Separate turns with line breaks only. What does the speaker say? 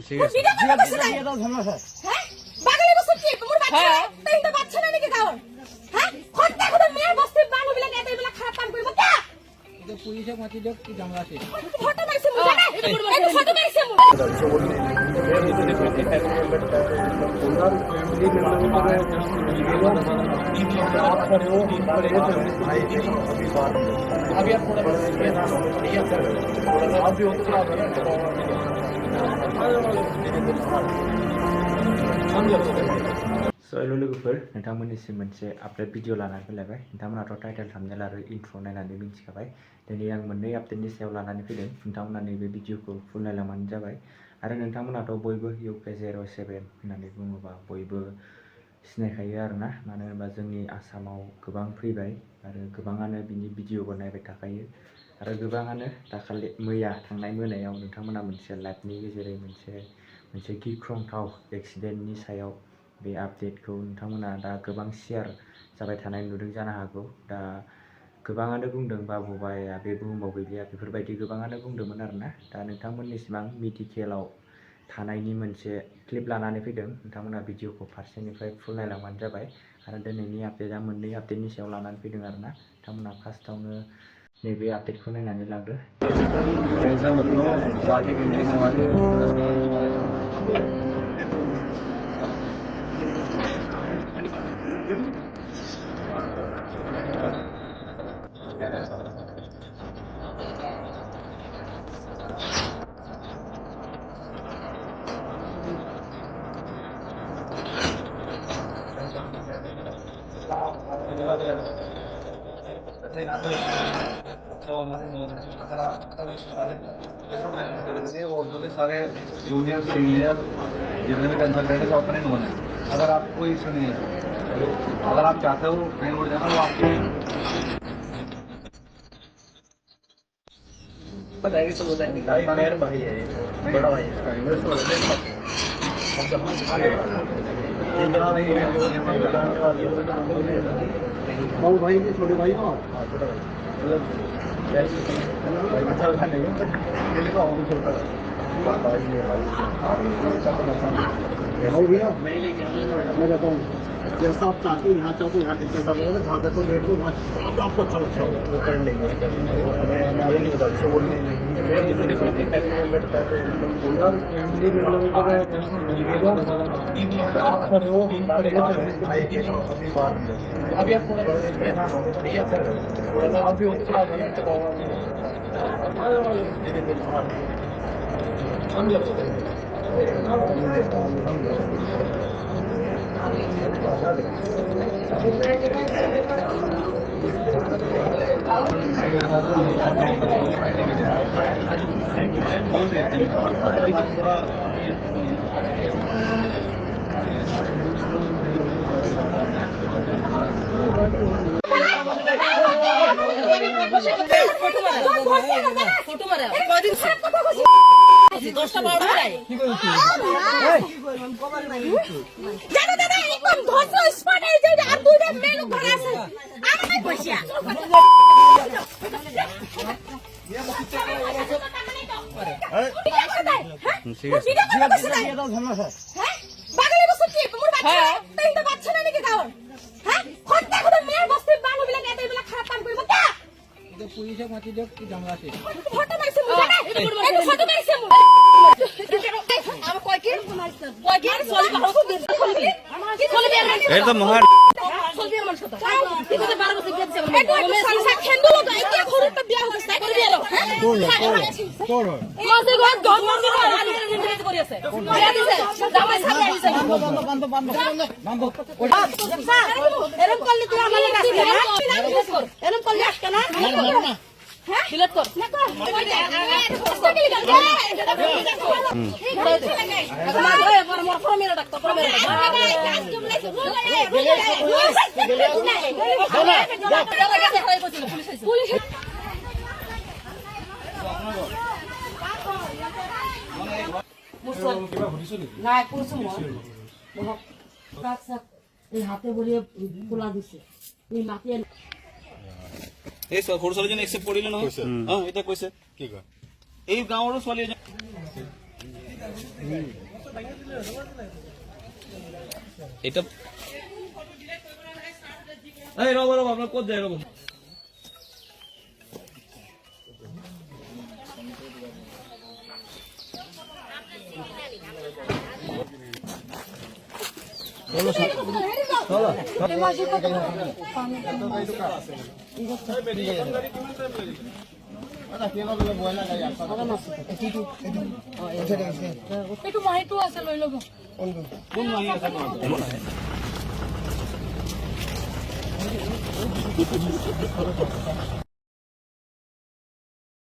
ঠিক আছে দিয়ে দাও ঝামেলা স্যার হ্যাঁ বাগালে বসে কি তোমার বাচ্চা তাই তো বাচ্চা না নাকি গাও হ্যাঁ খন্তা করে মেয়ে বসতে বানু বিলা এত বিলা খারাপ কাম করব কে
এটা পুলিশে মাটি দেখ কি ঝামেলা আছে
ফটো মাইছে মুজা না এই ফটো মাইছে মু
अभी आप थोड़ा आप भी होता
So hello लोगोफोर नोंथांमोननिसिम मोनसे आपडेट भिडिअ लानानै फैलायबाय नोंथांमोनाथ' टाइटेल थाम्बनेल आरो इन्ट्र नायनानै मिथिखाबाय दिनै आं मोननै आपडेटनि सायाव लानानै फैदों नोंथांमोना नैबे भिडिअखौ फुल नायलांबानो जाबाय आरो नोंथांमोनाथ' बयबो UK07 होननानै बुङोबा बयबो सिनायखायो आरोना मानो होनोबा जोंनि आसामाव गोबां फैबाय आरो गोबाङानो बिनि भिडिअबो नायबाय थाखायो आरो गोबाङानो दाखालि मैया थांनाय मोनायाव नोंथांमोना मोनसे लाइभनि गेजेरै मोनसे गिख्रंथाव एक्सिडेन्टनि सायाव बे आपडेटखौ नोंथांमोना दा गोबां शेयार जाबाय थानाय नुदों जानो हागौ दा गोबाङानो बुंदों बाबुबाया बे बुहुमाव गैलिया बेफोरबायदि गोबाङानो बुंदोंमोन आरोना दा नोंथांमोननिसिम आं मेडिकेलाव थानायनि मोनसे क्लिप लानानै फैदों नोंथांमोना भिडिअखौ फारसेनिफ्राय फुल नायलांबानो जाबाय आरो दिनैनि आपडेटआ मोननै आपडेटनि सायाव लानानै फैदों आरोना नोंथांमोना फार्स्टआवनो नैबे आपडेटखौ नायनानै लांदो
सारे जूनियर सीनियर जितने भी कंसल्टेंट है अपने नोन है अगर आप कोई सुनिए अगर आप चाहते हो ट्रेन उड़ जाना वो आपको बताएगी तो बताएंगे मेरा भाई है बड़ा भाई है बड़े भाई के छोटे भाई को मैं कहता हूँ जैसा आप चाहते हो यहाँ चाहते हो यहाँ जैसा बोलो जहाँ तक रेट को आपको अच्छा लगता है वो कर लेंगे मैं आगे नहीं बता इसको बोलने अभी आप
দশটা বারোটা যায় জানো দাদা একদম ধস স্পট এই যে আর দুইটা মেয়ে লোক ভালো আছে আমি বসিয়া ঠিক আছে দিয়ে দাও ঝামেলা স্যার হ্যাঁ বাগালে বসে কি তোমার বাচ্চা তাই তো বাচ্চা না নাকি গাও হ্যাঁ খন্তা করে মেয়ে বসতে বানু বিলা এত বিলা খারাপ কাম করব কে
এটা পুলিশে মাটি দেখ কি ঝামেলা আছে
ফটো মাইছে মুজা না এই ফটো মাইছে মু আমি কয় কি সলি বাহু কি সলি বিয়ার
এই তো মহান
সলি বিয়ার মানুষ কথা কি করে 12 বছর গেছে আমি সংসার খেন্দু লোক একে ঘরটা বিয়া হইছে করে বিয়া লোক
তোর
মাসে ঘর ঘর মন্দির আলি রিলেট করি আছে বিয়া দিছে জামাই সাথে আইছে
বন্ধ
এরকম করলে তুই আমাদের কাছে না এরকম করলে আসকে না হ্যাঁ ডিলিট কর না কর হাতে বলিয়ে খোলা দিছে এই মাটি
এই সৰু ছোৱালীজনী একচেপ্ট কৰিলে নহয় এতিয়া কৈছে এই গাঁৱৰো ছোৱালী এটা এই রব রব আপনার কোথায় যায় রব
একটু মাইটু আছে লই লব
কোন মাই আছে